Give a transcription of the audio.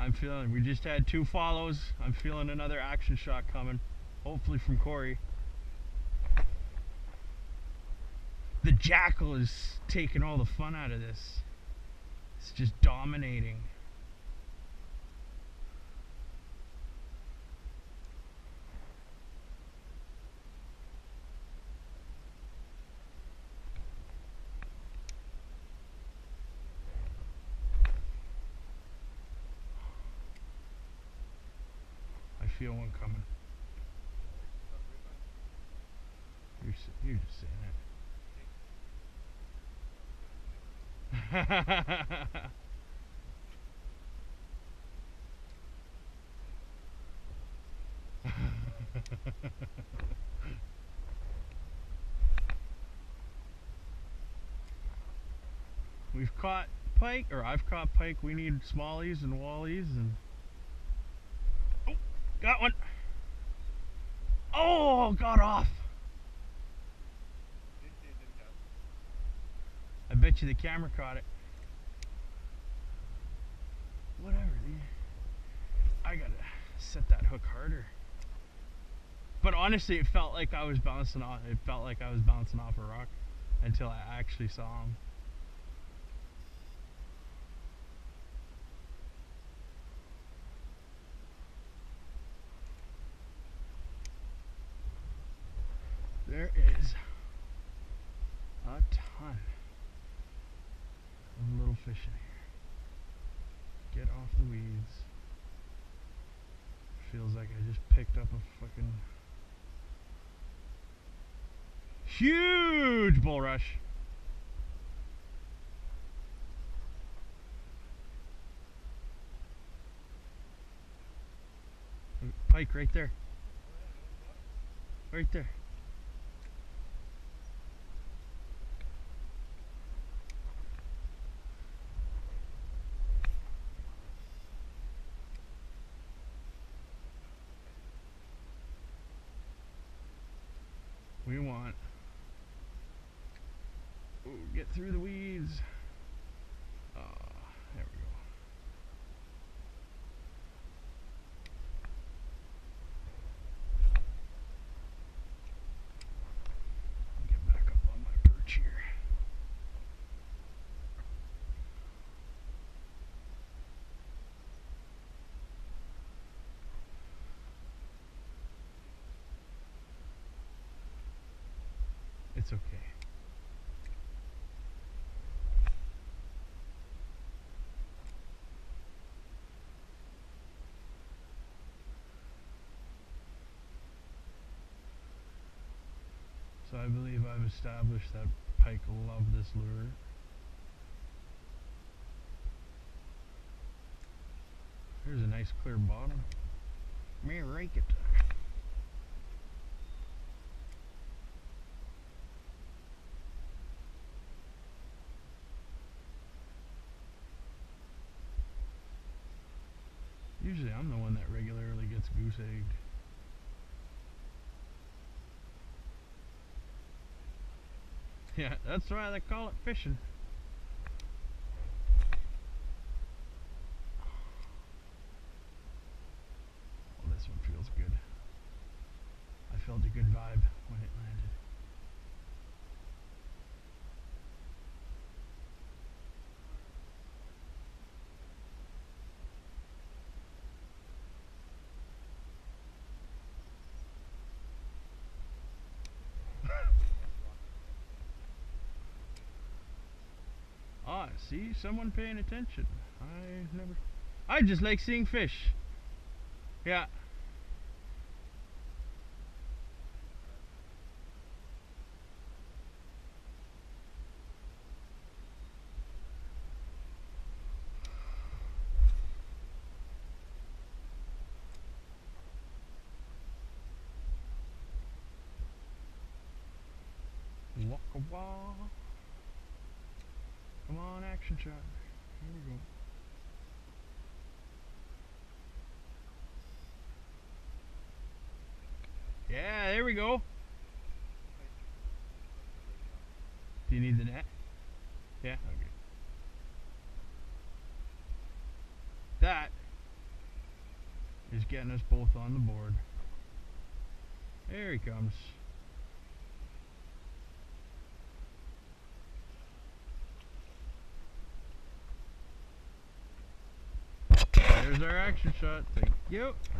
I'm feeling, we just had 2 follows. I'm feeling another action shot coming. Hopefully from Corey. The jackal is taking all the fun out of this. It's just dominating. I feel one coming. You're just saying it. We've caught pike, or I've caught pike. We need smallies and wallies and... Oh, got one. Oh, got off. I bet you the camera caught it. Whatever, dude. I gotta set that hook harder. But honestly, it felt like I was bouncing off. It felt like I was bouncing off a rock until I actually saw him. There is a ton of little fish in here. Get off the weeds. Feels like I just picked up a fucking huge bulrush. Pike right there. Right there. We want, ooh, get through the weeds. There we go. Get back up on my perch here. It's okay. So I believe I've established that pike love this lure. Here's a nice clear bottom. May rake it. Usually I'm the one that regularly gets goose egged. Yeah, that's why they call it fishing. Oh, this one feels good. I felt a good vibe when it landed. Ah, see, someone paying attention. I just like seeing fish. Yeah. Walk a wall. Come on, action shot. Here we go. Yeah, there we go. Do you need the net? Yeah, okay. That is getting us both on the board. There he comes. There's our action shot. Thank you.